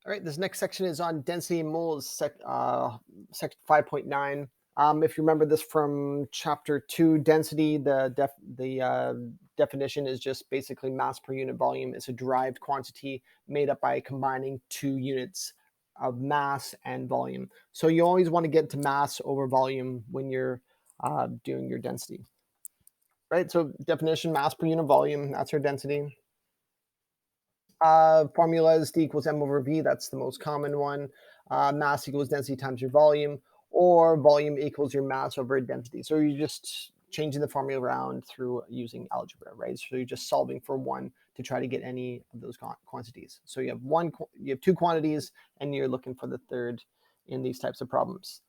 All right, this next section is on density in moles, section 5.9. If you remember this from chapter 2, density, the definition is just basically mass per unit volume. It's a derived quantity made up by combining two units of mass and volume. So you always want to get to mass over volume when you're doing your density, right? So definition, mass per unit volume, that's our density. Formula is D equals M over V. That's the most common one. Mass equals density times your volume, or volume equals your mass over density. So you're just changing the formula around through using algebra, right? So you're just solving for one to try to get any of those quantities. So you have two quantities, and you're looking for the third in these types of problems.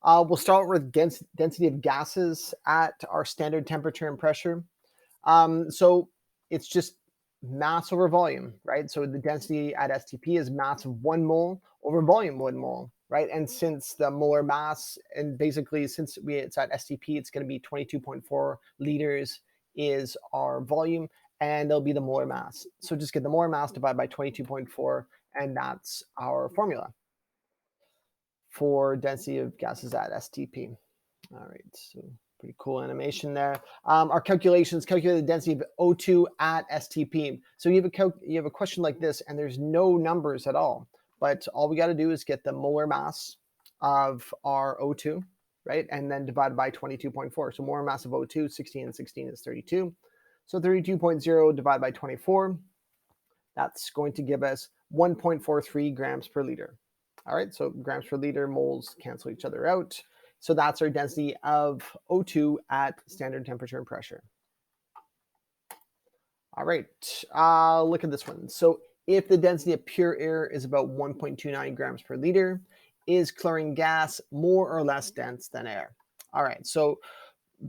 We'll start with density of gases at our standard temperature and pressure. So it's just mass over volume, right? So the density at STP is mass of 1 mole over volume 1 mole, right? And since the molar mass, and basically since it's at STP, it's going to be 22.4 liters is our volume, and there'll be the molar mass. So just get the molar mass divided by 22.4, and that's our formula for density of gases at STP. All right, so pretty cool animation there. Our calculations calculate the density of O2 at STP. So you have a question like this, and there's no numbers at all. But all we got to do is get the molar mass of our O2, right? And then divide by 22.4. So molar mass of O2, 16 and 16 is 32. So 32.0 divided by 24, that's going to give us 1.43 grams per liter. All right, so grams per liter, moles cancel each other out. So that's our density of O2 at standard temperature and pressure. All right, look at this one. So if the density of pure air is about 1.29 grams per liter, is chlorine gas more or less dense than air? All right, so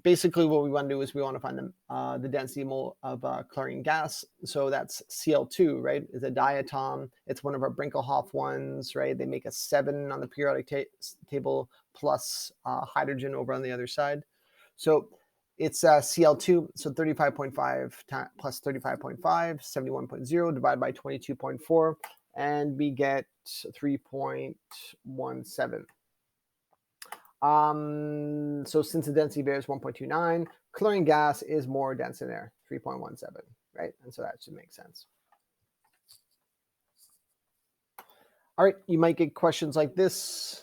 basically what we want to do is we want to find the density mole of chlorine gas. So that's Cl2, right? Is a diatom. It's one of our Brinkelhoff ones, right? They make a 7 on the periodic table plus hydrogen over on the other side. So it's Cl2, so 35.5 plus 35.5, 71.0 divided by 22.4, and we get 3.17. So since the density of air is 1.29, chlorine gas is more dense than air, 3.17, right? And so that should make sense. All right, you might get questions like this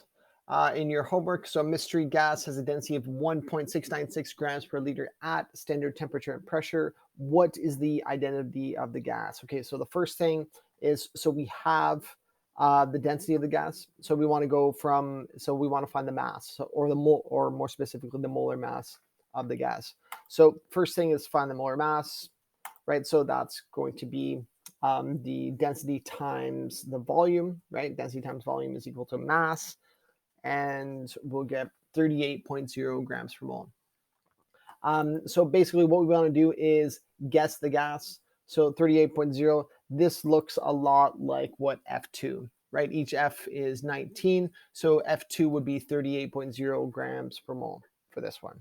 in your homework. So mystery gas has a density of 1.696 grams per liter at standard temperature and pressure. What is the identity of the gas? Okay, so the first thing is, so we have the density of the gas. So we want to go from, so we want to find the mass, or the mole, or more specifically the molar mass of the gas. So first thing is find the molar mass, right? So that's going to be the density times the volume, right? Density times volume is equal to mass, and we'll get 38.0 grams per mole. So basically what we want to do is guess the gas. So 38.0, this looks a lot like what F2, right? Each F is 19, so F2 would be 38.0 grams per mole for this one.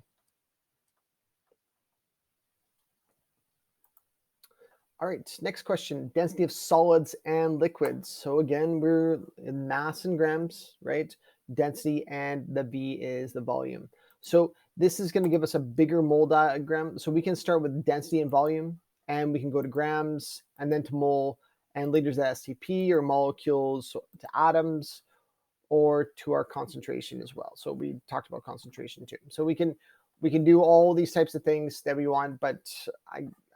All right, next question, density of solids and liquids. So again, we're in mass in grams, right? Density, and the V is the volume. So this is going to give us a bigger mole diagram. So we can start with density and volume, and we can go to grams, and then to mole, and liters at STP, or molecules to atoms, or to our concentration as well. So we talked about concentration too. So we can do all these types of things that we want, but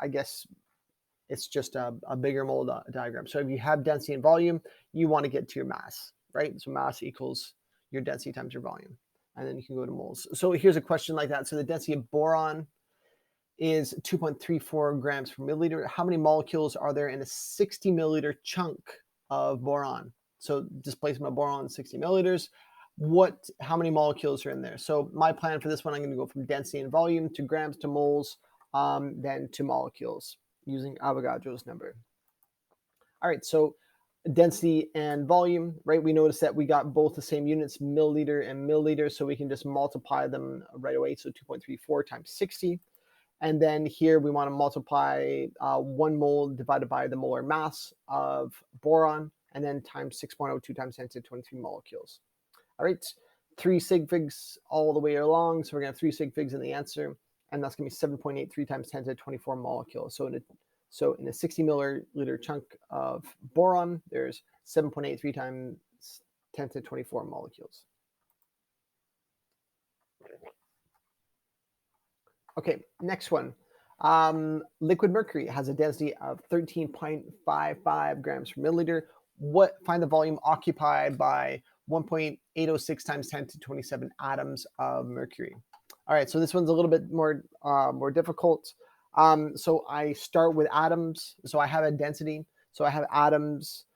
I guess it's just a bigger mole diagram. So if you have density and volume, you want to get to your mass, right? So mass equals your density times your volume, and then you can go to moles. So here's a question like that. So the density of boron is 2.34 grams per milliliter. How many molecules are there in a 60 milliliter chunk of boron? So displacement of boron, 60 milliliters. How many molecules are in there? So my plan for this one, I'm going to go from density and volume to grams to moles, then to molecules using Avogadro's number. All right, so density and volume, right? We noticed that we got both the same units, milliliter and milliliter, so we can just multiply them right away. So 2.34 times 60. And then here we want to multiply 1 mole divided by the molar mass of boron, and then times 6.02 times 10 to the 23 molecules. All right, 3 sig figs all the way along. So we're going to have 3 sig figs in the answer, and that's going to be 7.83 times 10 to the 24 molecules. So in a 60 milliliter chunk of boron, there's 7.83 times 10 to the 24 molecules. Okay, next one. Liquid mercury has a density of 13.55 grams per milliliter. Find the volume occupied by 1.806 times 10 to 27 atoms of mercury. All right, so this one's a little bit more difficult. So I start with atoms. So I have a density. So I have atoms,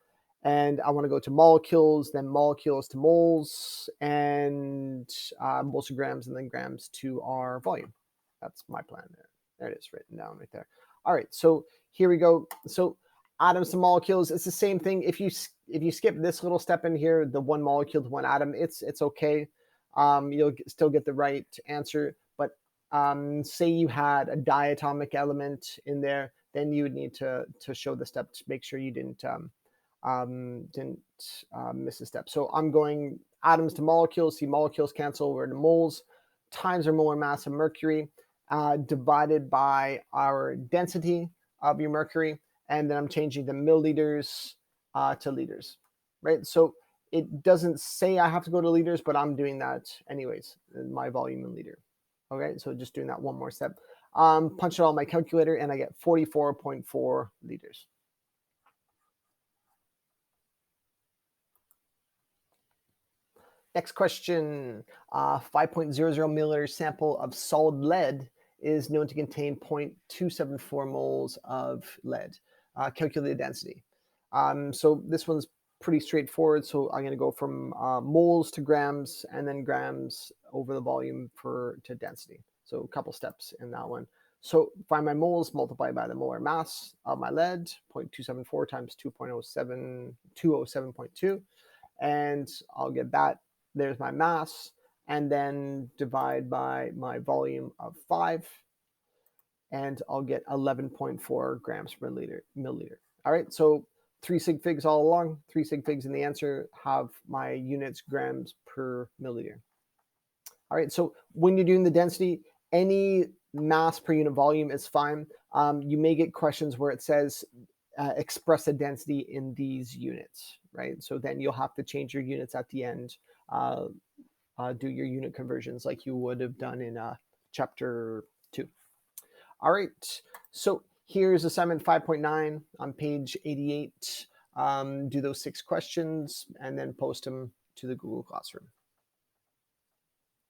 and I want to go to molecules, then molecules to moles, and moles to grams, and then grams to our volume. That's my plan there. There it is, written down right there. All right, so here we go. So atoms to molecules, it's the same thing. If you skip this little step in here, the 1 molecule to 1 atom, it's okay. You'll still get the right answer. But say you had a diatomic element in there, then you would need to show the step to make sure you didn't miss a step. So I'm going atoms to molecules. See, molecules cancel over to moles times our molar mass of mercury. Divided by our density of your mercury, and then I'm changing the milliliters to liters, right? So it doesn't say I have to go to liters, but I'm doing that anyways, in my volume in liter. Okay, so just doing that one more step. Punch it all in my calculator, and I get 44.4 liters. Next question, 5.00 milliliter sample of solid lead is known to contain 0.274 moles of lead. Calculate the density. So this one's pretty straightforward. So I'm going to go from moles to grams, and then grams over the volume to density. So a couple steps in that one. So find my moles, multiply by the molar mass of my lead, 0.274 times 207.2, and I'll get that. There's my mass, and then divide by my volume of 5, and I'll get 11.4 grams per milliliter. All right, so 3 sig figs all along, 3 sig figs in the answer, have my units grams per milliliter. All right, so when you're doing the density, any mass per unit volume is fine. You may get questions where it says express a density in these units, right? So then you'll have to change your units at the end, do your unit conversions like you would have done in chapter 2. All right, so here's assignment 5.9 on page 88. Do those 6 questions and then post them to the Google Classroom.